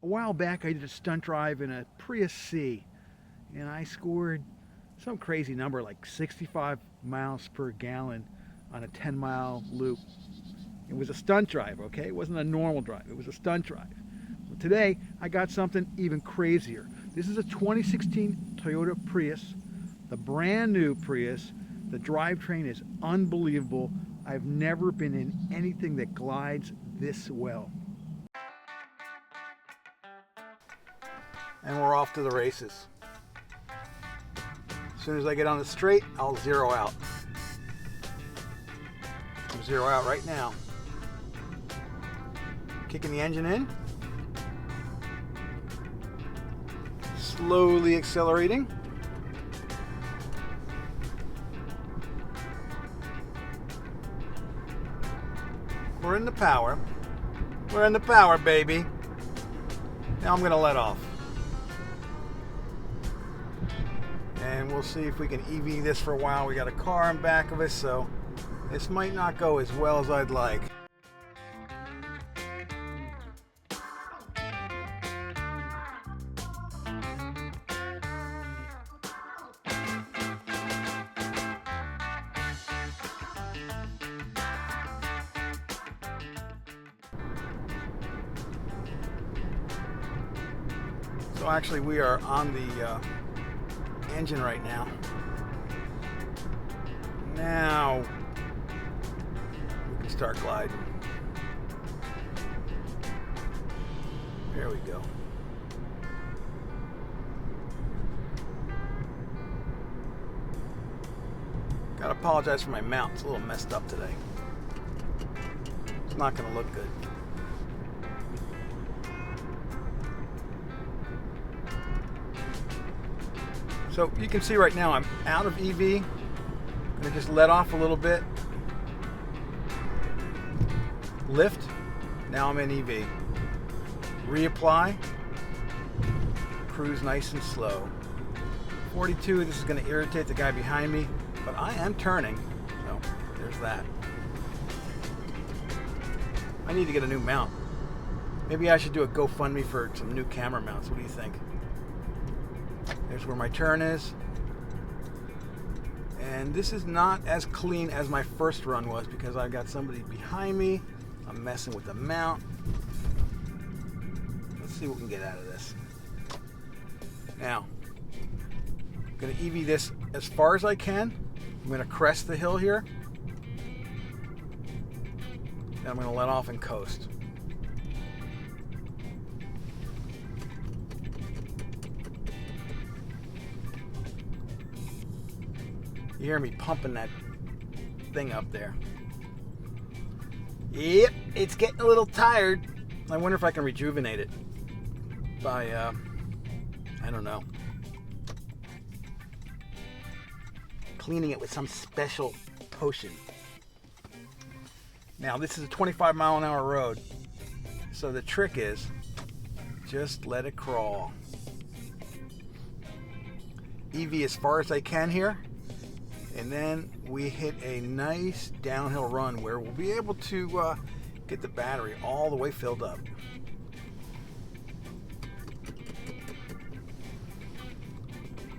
A while back I did a stunt drive in a Prius C and I scored some crazy number like 65 miles per gallon on a 10-mile loop. It was a stunt drive, okay? It wasn't a normal drive, it was a stunt drive. Well, today I got something even crazier. This is a 2016 Toyota Prius, the brand new Prius. The drivetrain is unbelievable. I've never been in anything that glides this well. And we're off to the races. As soon as I get on the straight, I'll zero out. I'll zero out right now. Kicking the engine in. Slowly accelerating. We're in the power. We're in the power, baby. Now I'm going to let off. And we'll see if we can EV this for a while. We got a car in back of us, so this might not go as well as I'd like. So actually we are on the engine right now. Now we can start gliding. There we go. Gotta apologize for my mount. It's a little messed up today. It's not gonna look good. So you can see right now I'm out of EV. I'm gonna just let off a little bit. Lift. Now I'm in EV. Reapply. Cruise nice and slow. 42, this is gonna irritate the guy behind me, but I am turning. So there's that. I need to get a new mount. Maybe I should do a GoFundMe for some new camera mounts. What do you think? There's where my turn is. And this is not as clean as my first run was because I've got somebody behind me. I'm messing with the mount. Let's see what we can get out of this. Now, I'm going to EV this as far as I can. I'm going to crest the hill here. And I'm going to let off and coast. You hear me pumping that thing up there. Yep, it's getting a little tired. I wonder if I can rejuvenate it by, I don't know, cleaning it with some special potion. Now, this is a 25-mile-an-hour road, so the trick is just let it crawl. EV as far as I can here. And then we hit a nice downhill run where we'll be able to get the battery all the way filled up.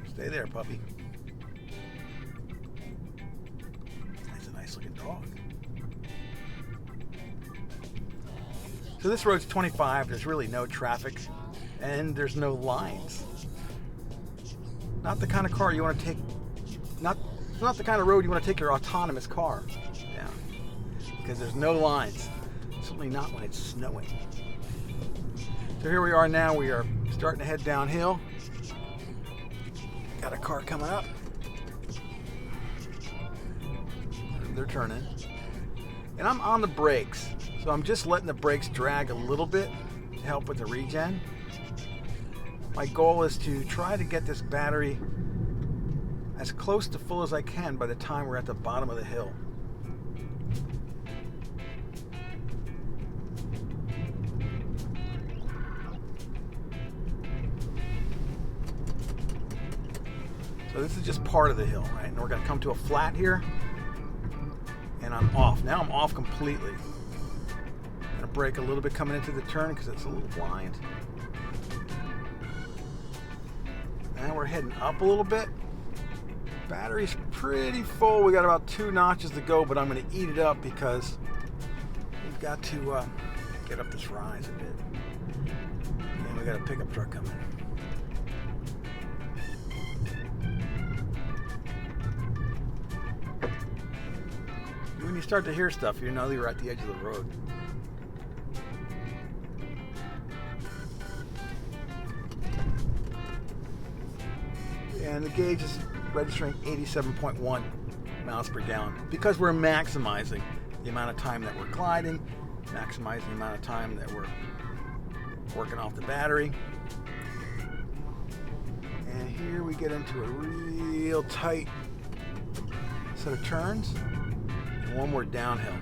Stay there, puppy. That's a nice looking dog. So this road's 25. There's really no traffic and there's no lines. Not the kind of car you want to take. It's not the kind of road you want to take your autonomous car down because there's no lines. Certainly not when it's snowing. So here we are now. We are starting to head downhill. Got a car coming up. They're turning. And I'm on the brakes. So I'm just letting the brakes drag a little bit to help with the regen. My goal is to try to get this battery as close to full as I can by the time we're at the bottom of the hill. So this is just part of the hill, right? And we're gonna come to a flat here, and I'm off. Now I'm off completely. I'm gonna brake a little bit coming into the turn because it's a little blind. And we're heading up a little bit. Battery's pretty full. We got about 2 notches to go, but I'm going to eat it up because we've got to get up this rise a bit. And we got a pickup truck coming. When you start to hear stuff, you know you're at the edge of the road. And the gauge is registering 87.1 miles per gallon because we're maximizing the amount of time that we're gliding, maximizing the amount of time that we're working off the battery. And here we get into a real tight set of turns and one more downhill.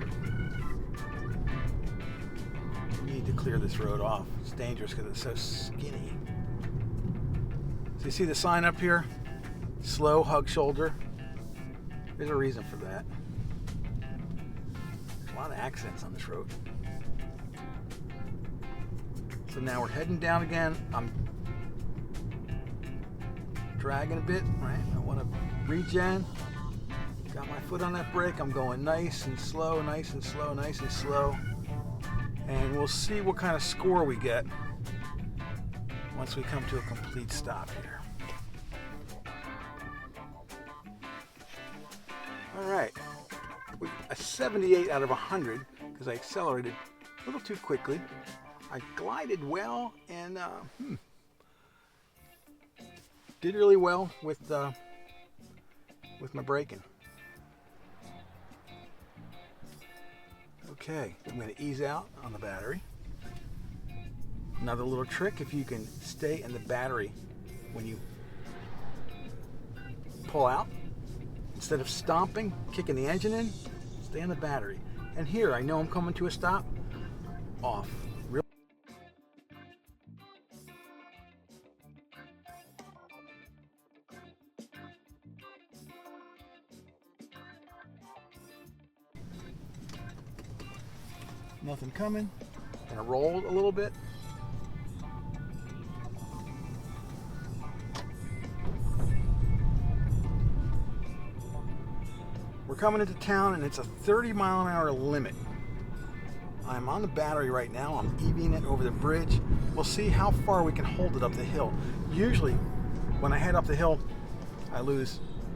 We need to clear this road off. It's dangerous because it's so skinny. So you see the sign up here? Slow, hug shoulder. There's a reason for that. There's a lot of accidents on this road. So now we're heading down again. I'm dragging a bit, right? I want to regen. Got my foot on that brake. I'm going nice and slow, nice and slow, nice and slow. And we'll see what kind of score we get once we come to a complete stop here. All right, a 78 out of 100 because I accelerated a little too quickly. I glided well and did really well with my braking. Okay, I'm going to ease out on the battery. Another little trick, if you can stay in the battery when you pull out, instead of stomping, kicking the engine in, stay in the battery. And here, I know I'm coming to a stop, off. Nothing coming. Gonna roll a little bit. We're coming into town and it's a 30-mile-an-hour limit. I'm on the battery right now. I'm EVing it over the bridge. We'll see how far we can hold it up the hill. Usually, when I head up the hill, I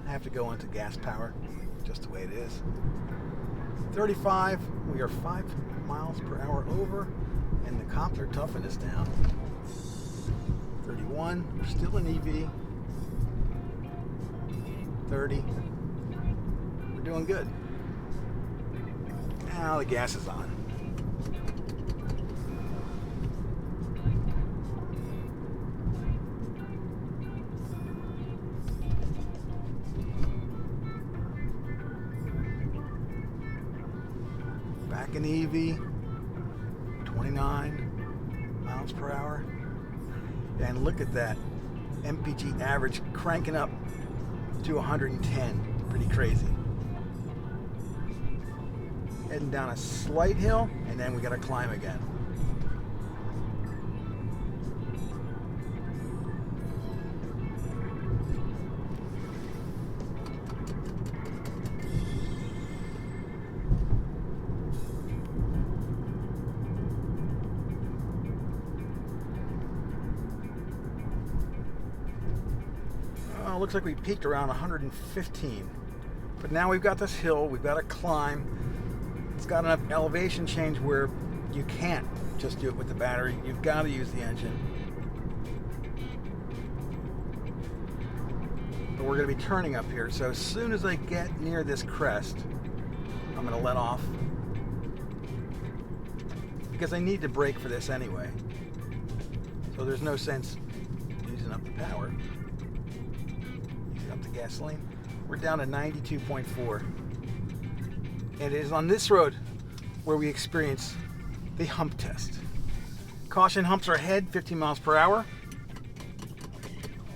have to go into gas power, just the way it is. 35, we are 5 miles per hour over, and the cops are toughing us down. 31, we're still in EV. 30, we're doing good. Now the gas is on. Back in EV, 29 miles per hour. And look at that MPG average cranking up to 110. Pretty crazy. Heading down a slight hill, and then we got to climb again. Looks like we peaked around 115, but now we've got this hill, we've got to climb. It's got enough elevation change where you can't just do it with the battery. You've got to use the engine. But we're going to be turning up here, so as soon as I get near this crest, I'm going to let off because I need to brake for this anyway. So there's no sense using up the power. Up the gasoline. We're down to 92.4. And it is on this road where we experience the hump test. Caution, humps are ahead, 15 miles per hour.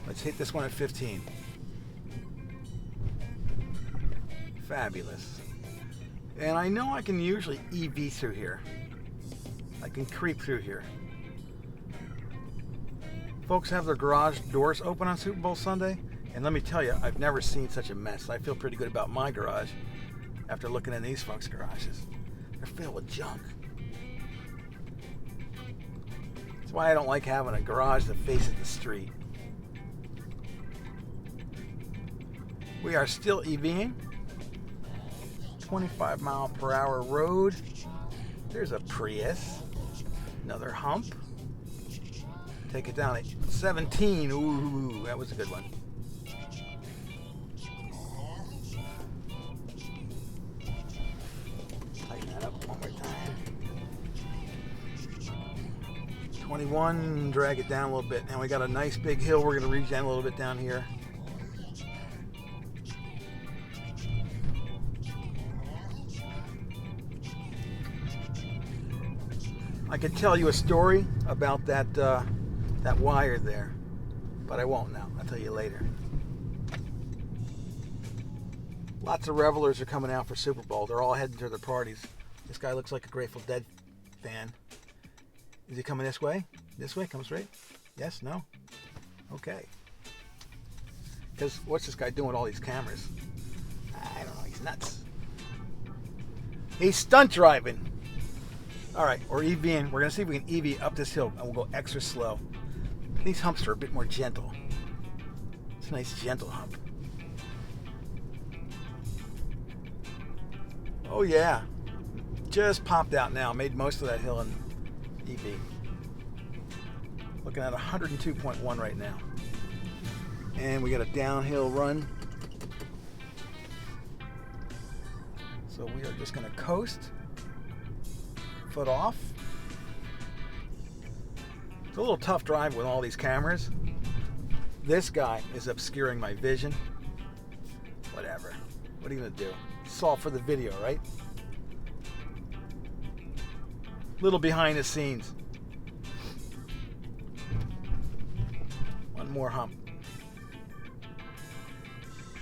Let's hit this one at 15. Fabulous. And I know I can usually EV through here. I can creep through here. Folks have their garage doors open on Super Bowl Sunday, and let me tell you, I've never seen such a mess. I feel pretty good about my garage after looking in these folks' garages. They're filled with junk. That's why I don't like having a garage that faces the street. We are still EVing. 25-mile-per-hour road. There's a Prius. Another Hump. Take it down at 17. Ooh, that was a good one. Tighten that up one more time. 21, drag it down a little bit. Now we got a nice big hill. We're going to regen a little bit down here. I could tell you a story about that wire there, but I won't now. I'll tell you later. Lots of revelers are coming out for Super Bowl. They're all heading to their parties. This guy looks like a Grateful Dead fan. Is he coming this way? This way? Come straight? Yes? No? Okay. Because what's this guy doing with all these cameras? I don't know. He's nuts. He's stunt driving. All right, we're EVing. We're going to see if we can EV up this hill, and we'll go extra slow. These humps are a bit more gentle. It's a nice, gentle hump. Oh, yeah. Just popped out now. Made most of that hill in EV. Looking at 102.1 right now. And we got a downhill run. So we are just going to coast. Foot off. It's a little tough drive with all these cameras. This guy is obscuring my vision. Whatever. What are you going to do? It's all for the video, right? Little behind the scenes. One more hump.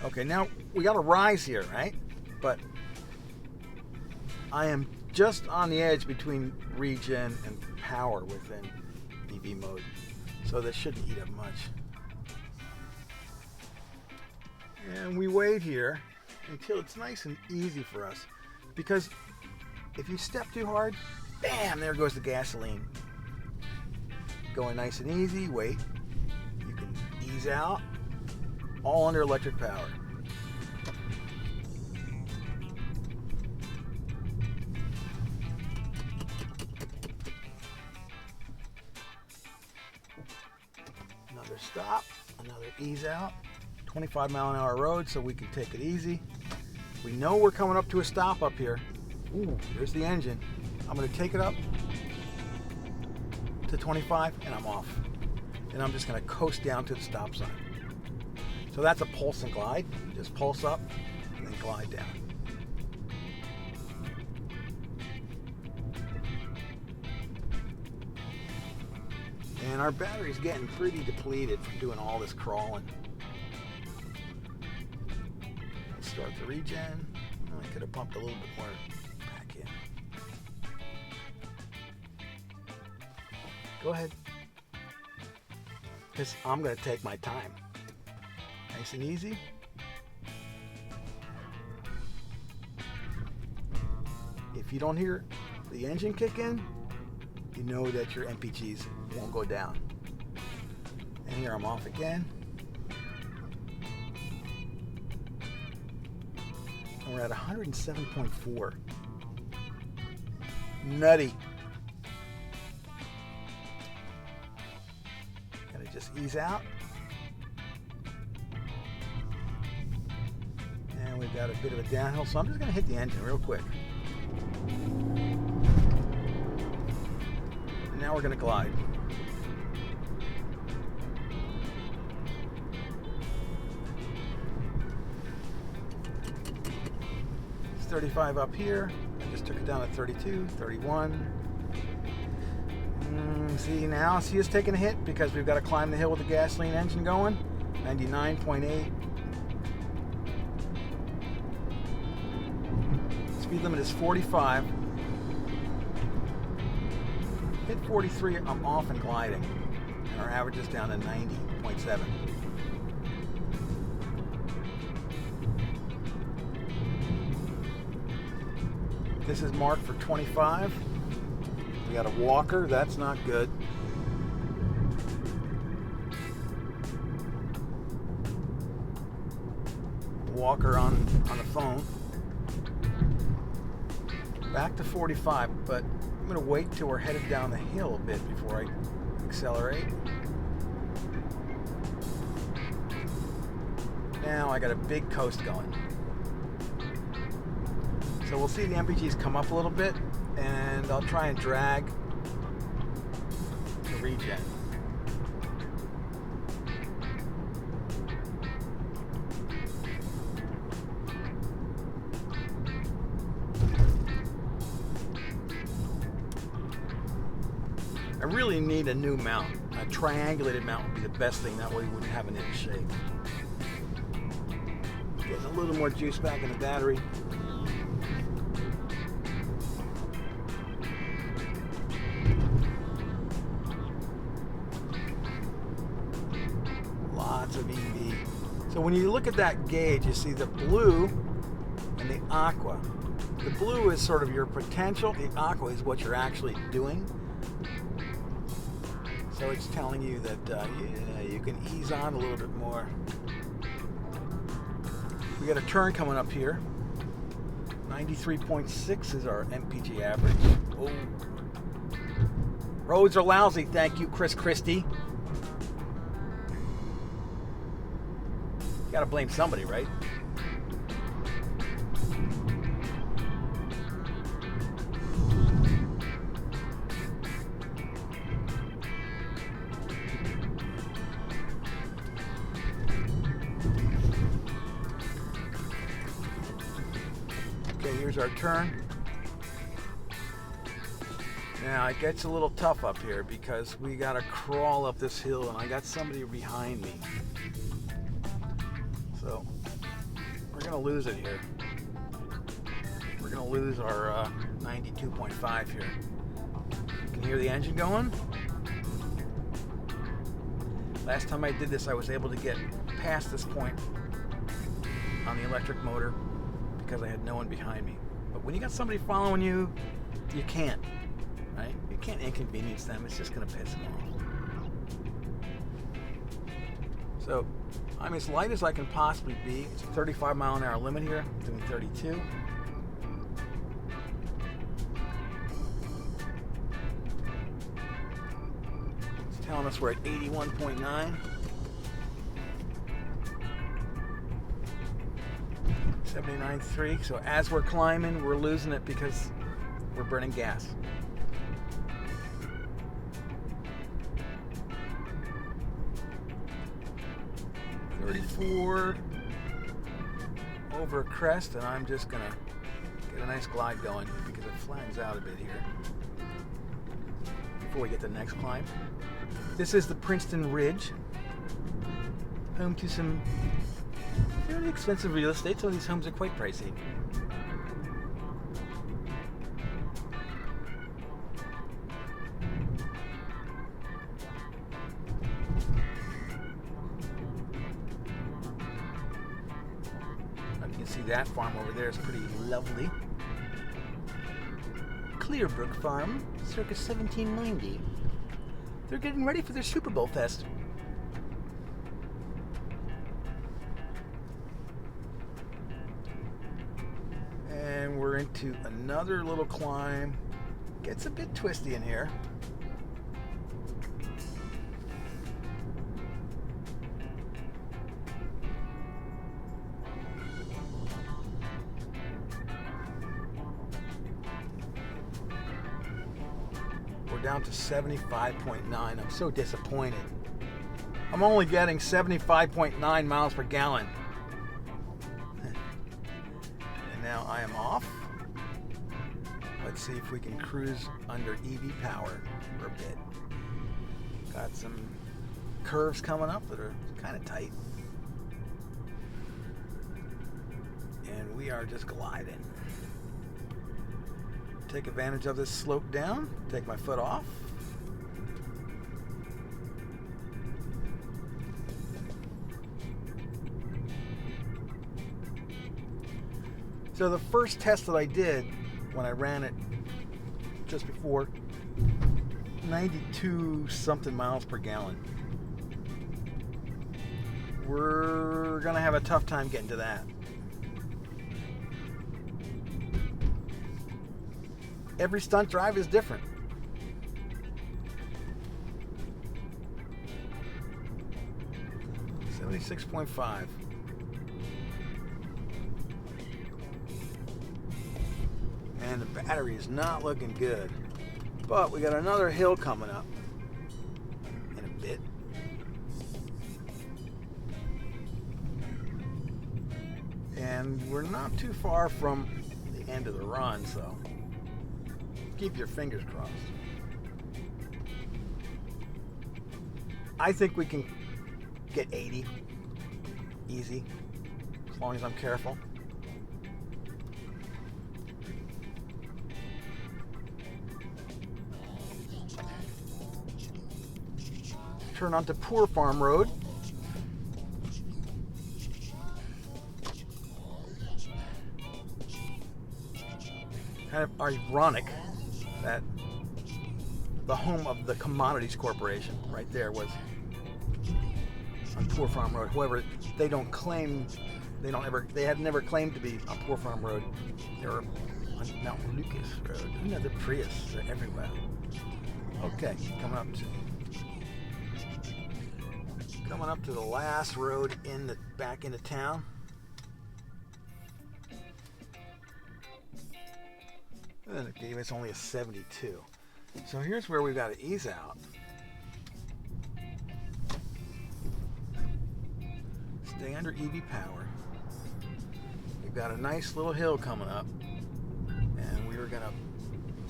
Okay, now we got to rise here, right? But I am just on the edge between regen and power within EV mode. So this shouldn't eat up much. And we wait here until it's nice and easy for us. Because if you step too hard, bam, there goes the gasoline. Going nice and easy, wait. You can ease out, all under electric power. Another stop, another ease out. 25-mile-an-hour road, so we can take it easy. We know we're coming up to a stop up here. Ooh, there's the engine. I'm going to take it up to 25 and I'm off. And I'm just going to coast down to the stop sign. So that's a pulse and glide. Just pulse up and then glide down. And our battery's getting pretty depleted from doing all this crawling. Let's start the regen. I could have pumped a little bit more back in. Go ahead. Because I'm going to take my time. Nice and easy. If you don't hear the engine kick in, you know that your MPGs won't go down. And here I'm off again. And we're at 107.4. Nutty. Gotta just ease out. And we've got a bit of a downhill, so I'm just gonna hit the engine real quick. And now we're gonna glide. It's 35 up here. I just took it down to 32, 31. See now, see us taking a hit because we've got to climb the hill with the gasoline engine going. 99.8. Speed limit is 45. Hit 43, I'm off and gliding. And Our average is down to 90.7. This is marked for 25. We got a walker, that's not good. Walker on the phone. Back to 45, but I'm going to wait till we're headed down the hill a bit before I accelerate. Now I got a big coast going. So we'll see the MPGs come up a little bit, and I'll try and drag the regen. I really need a new mount. A triangulated mount would be the best thing, that way we wouldn't have an inch shake. Getting a little more juice back in the battery. Lots of EV. So when you look at that gauge, you see the blue and the aqua. The blue is sort of your potential. The aqua is what you're actually doing. So it's telling you that yeah, you can ease on a little bit more. We got a turn coming up here. 93.6 is our MPG average. Oh. Roads are lousy, thank you, Chris Christie. You gotta blame somebody, right? Okay, here's our turn. Now it gets a little tough up here because we gotta crawl up this hill and I got somebody behind me. So we're gonna lose it here. We're gonna lose our 92.5 here. You can hear the engine going. Last time I did this, I was able to get past this point on the electric motor because I had no one behind me. But when you got somebody following you, you can't, right? You can't inconvenience them. It's just gonna piss them off. So I'm as light as I can possibly be. It's a 35-mile-an-hour limit here. I'm doing 32. It's telling us we're at 81.9. 79.3. So as we're climbing, we're losing it because we're burning gas. Over a crest, and I'm just gonna get a nice glide going because it flattens out a bit here before we get to the next climb. This is the Princeton Ridge, home to some fairly expensive real estate. Some of these homes are quite pricey. You can see that farm over there is pretty lovely. Clearbrook Farm, circa 1790. They're getting ready for their Super Bowl fest. And we're into another little climb. Gets a bit twisty in here. Down to 75.9. I'm so disappointed. I'm only getting 75.9 miles per gallon. And now I am off. Let's see if we can cruise under EV power for a bit. Got some curves coming up that are kind of tight. And we are just gliding. Take advantage of this slope down, take my foot off. So the first test that I did when I ran it just before, 92 something miles per gallon. We're gonna have a tough time getting to that. Every stunt drive is different. .5. And the battery is not looking good. But we got another hill coming up in a bit. And we're not too far from the end of the run, so keep your fingers crossed. I think we can get 80 easy, as long as I'm careful. Turn onto Poor Farm Road. Kind of ironic that the home of the Commodities Corporation right there was on Poor Farm Road. However, they don't claim, they had never claimed to be on Poor Farm Road. They were on Mount Lucas Road. Another Prius, they're everywhere. Okay, coming up to the last road back into town. And it gave us only a 72. So here's where we've got to ease out. Stay under EV power. We've got a nice little hill coming up, and we are going to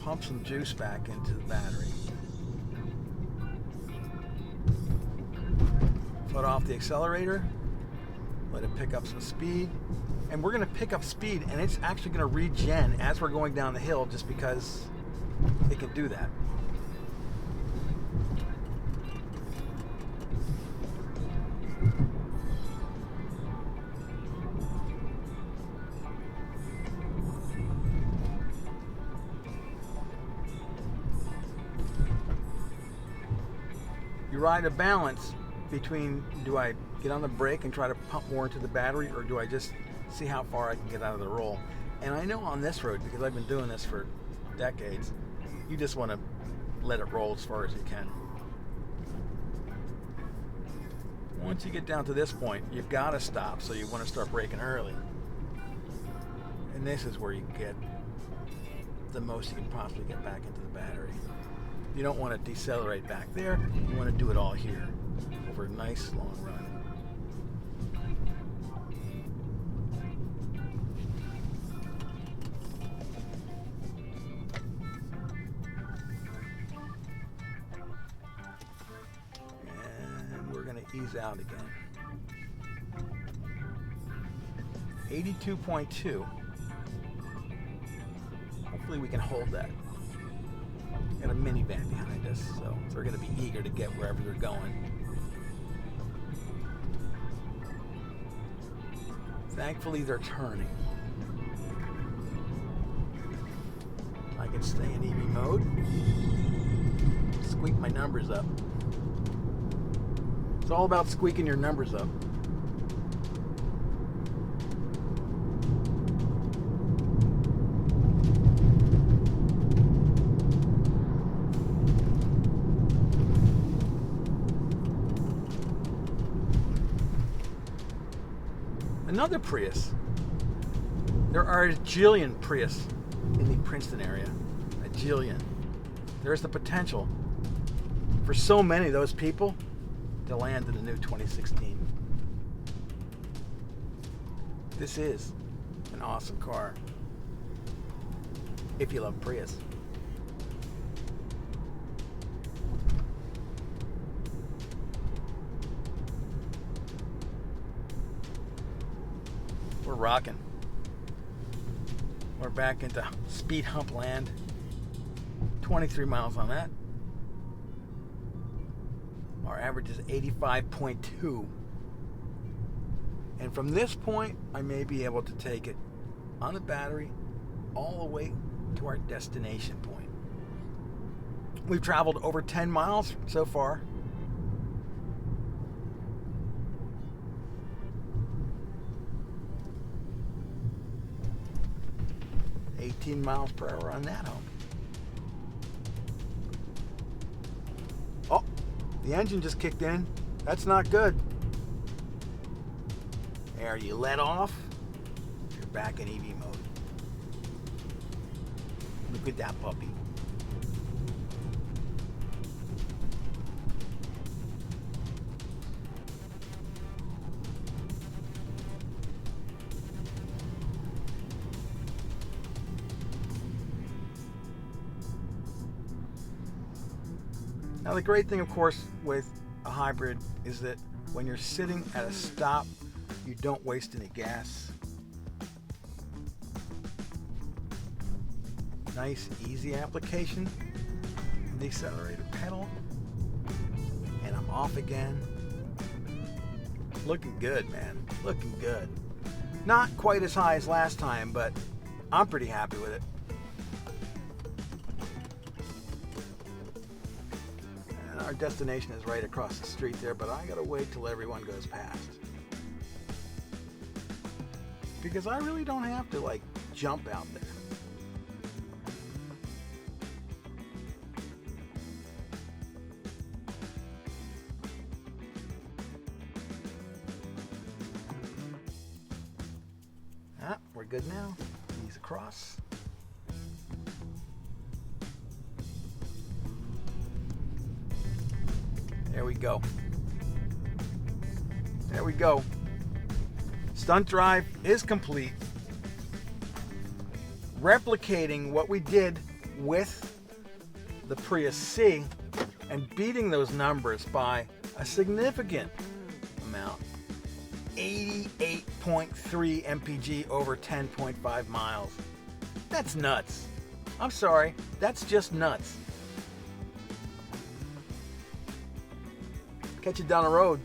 pump some juice back into the battery. Put off the accelerator, let it pick up some speed, and we're going to pick up speed, and it's actually going to regen as we're going down the hill just because it can do that. You ride a balance between, do I get on the brake and try to pump more into the battery, or do I just see how far I can get out of the roll? And I know on this road, because I've been doing this for decades, you just want to let it roll as far as you can. Once you get down to this point, you've got to stop, so you want to start braking early. And this is where you get the most you can possibly get back into the battery. You don't want to decelerate back there, you want to do it all here over a nice long run. And we're going to ease out again. 82.2. Hopefully we can hold that. Got a minivan behind us, so they're going to be eager to get wherever they're going. Thankfully, they're turning. I can stay in EV mode. Squeak my numbers up. It's all about squeaking your numbers up. Another Prius. There are a jillion Prius in the Princeton area. A jillion. There's the potential for so many of those people to land in the new 2016. This is an awesome car if you love Prius. We're rocking. We're back into speed hump land. 23 miles on that. Our average is 85.2. And from this point, I may be able to take it on the battery all the way to our destination point. We've traveled over 10 miles so far. miles per hour on that Hump. Oh, the engine just kicked in. That's not good. There, you let off. You're back in EV mode. Look at that puppy. Now the great thing, of course, with a hybrid is that when you're sitting at a stop, you don't waste any gas. Nice, easy application of the accelerator pedal. And I'm off again. Looking good, man. Looking good. Not quite as high as last time, but I'm pretty happy with it. Our destination is right across the street there, but I gotta wait till everyone goes past. Because I really don't have to like jump out there. Ah, we're good now. Ease across. There we go. There we go. Stunt drive is complete. Replicating what we did with the Prius C and beating those numbers by a significant amount. 88.3 MPG over 10.5 miles. That's nuts. I'm sorry, that's just nuts. Catch you down the road.